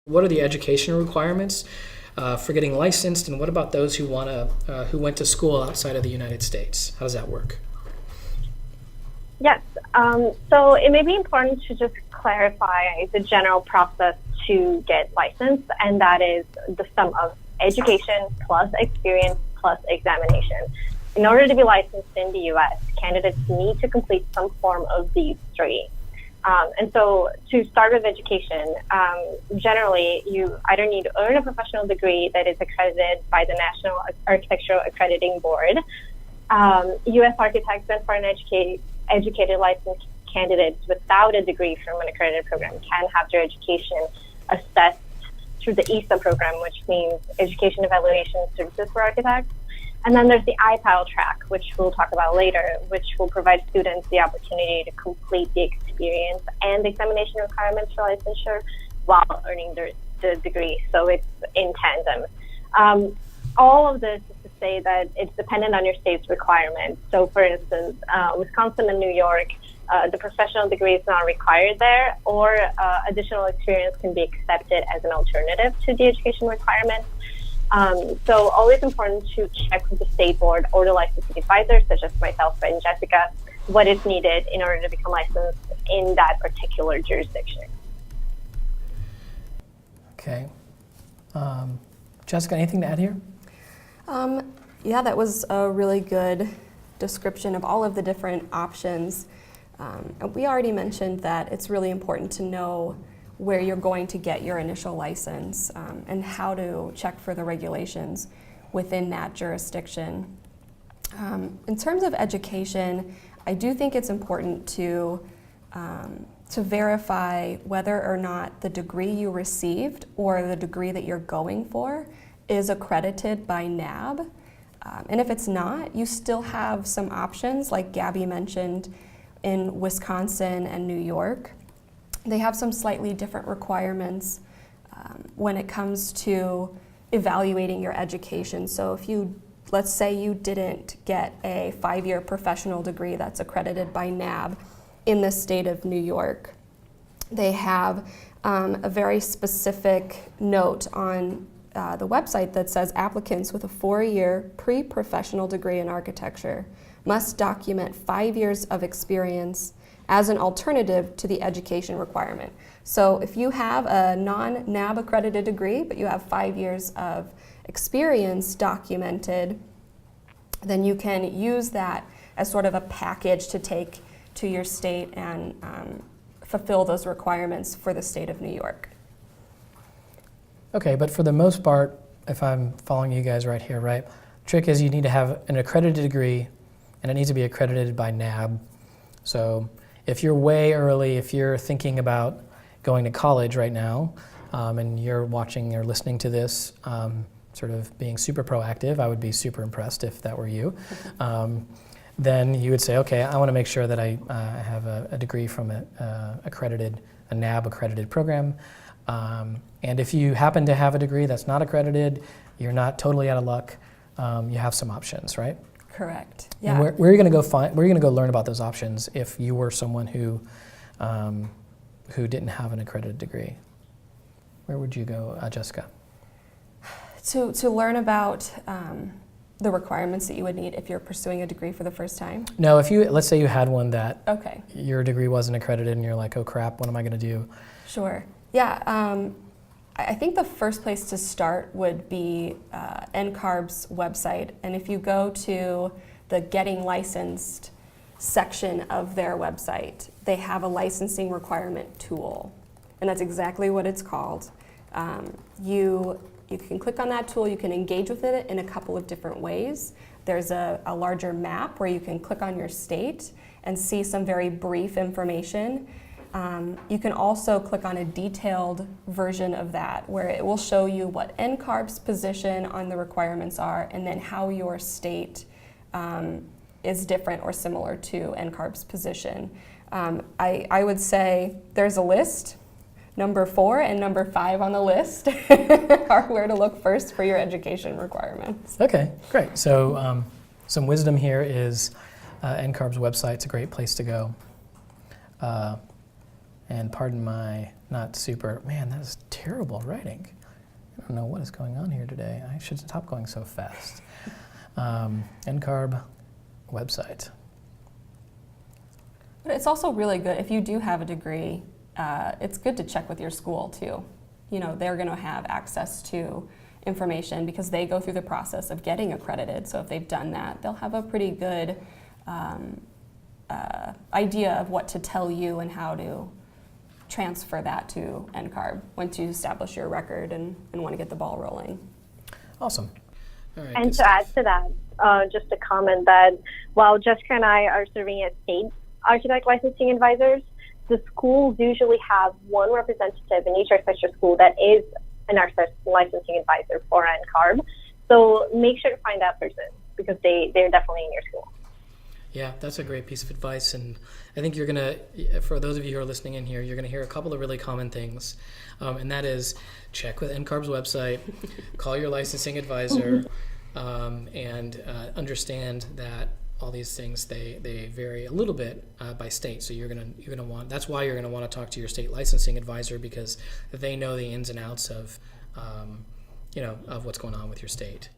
What are the educational requirements for getting licensed, and what about those who went to school outside of the United States? How does that work? Yes. So it may be important to just clarify the general process to get licensed, and that is the sum of education plus experience plus examination. In order to be licensed in the U.S., candidates need to complete some form of these three. And so to start with education, generally you either need to earn a professional degree that is accredited by the National Architectural Accrediting Board. U.S. architects and foreign educated licensed candidates without a degree from an accredited program can have their education assessed through the ESA program, which means Education Evaluation Services for Architects. And then there's the IPAL track, which we'll talk about later, which will provide students the opportunity to complete the experience and examination requirements for licensure while earning the degree. So it's in tandem. All of this is to say that it's dependent on your state's requirements. So for instance, Wisconsin and New York, the professional degree is not required there, or additional experience can be accepted as an alternative to the education requirements. So always important to check with the state board or the licensing advisor, such as myself and Jessica, what is needed in order to become licensed in that particular jurisdiction. Okay. Jessica, anything to add here? Yeah, that was a really good description of all of the different options. We already mentioned that it's really important to know where you're going to get your initial license and how to check for the regulations within that jurisdiction. In terms of education, I do think it's important to verify whether or not the degree you received or the degree that you're going for is accredited by NAB. And if it's not, you still have some options, like Gabby mentioned, in Wisconsin and New York. They have some slightly different requirements when it comes to evaluating your education. So if let's say you didn't get a 5-year professional degree that's accredited by NAB in the state of New York, they have a very specific note on the website that says applicants with a 4-year pre-professional degree in architecture must document 5 years of experience as an alternative to the education requirement. So if you have a non-NAB accredited degree, but you have 5 years of experience documented, then you can use that as sort of a package to take to your state and fulfill those requirements for the state of New York. Okay, but for the most part, if I'm following you guys right here, right? Trick is you need to have an accredited degree, and it needs to be accredited by NAB. So if you're way early, if you're thinking about going to college right now, and you're watching or listening to this, sort of being super proactive, I would be super impressed if that were you. Then you would say, okay, I want to make sure that I have a degree from a NAB accredited program. And if you happen to have a degree that's not accredited, you're not totally out of luck. You have some options, right? Correct. Yeah. And where are you going to go learn about those options if you were someone who didn't have an accredited degree? Where would you go, Jessica? To learn about the requirements that you would need if you're pursuing a degree for the first time? No, let's say you had one that okay. Your degree wasn't accredited and you're like, oh crap, what am I going to do? Sure. Yeah. I think the first place to start would be NCARB's website. And if you go to the Getting Licensed section of their website, they have a licensing requirement tool. And that's exactly what it's called. You can click on that tool, you can engage with it in a couple of different ways. There's a larger map where you can click on your state and see some very brief information. You can also click on a detailed version of that where it will show you what NCARB's position on the requirements are and then how your state is different or similar to NCARB's position. I would say there's a list. Number 4 and number 5 on the list are where to look first for your education requirements. Okay, great. So some wisdom here is NCARB's website's a great place to go. And pardon my not super, man, that is terrible writing. I don't know what is going on here today. I should stop going so fast. NCARB website. But it's also really good, if you do have a degree, it's good to check with your school too. You know, they're gonna have access to information because they go through the process of getting accredited. So if they've done that, they'll have a pretty good idea of what to tell you and how to transfer that to NCARB once you establish your record and want to get the ball rolling. Awesome. All right, And good to add to that, just a comment that while Jessica and I are serving as state architect licensing advisors, the schools usually have one representative in each architecture school that is an architect licensing advisor for NCARB. So make sure to find that person because they're definitely in your school. Yeah, that's a great piece of advice, and I think you're gonna, for those of you who are listening in here, you're gonna hear a couple of really common things, and that is check with NCARB's website, call your licensing advisor, and understand that all these things they vary a little bit by state. So you're gonna want, that's why you're gonna want to talk to your state licensing advisor because they know the ins and outs of of what's going on with your state.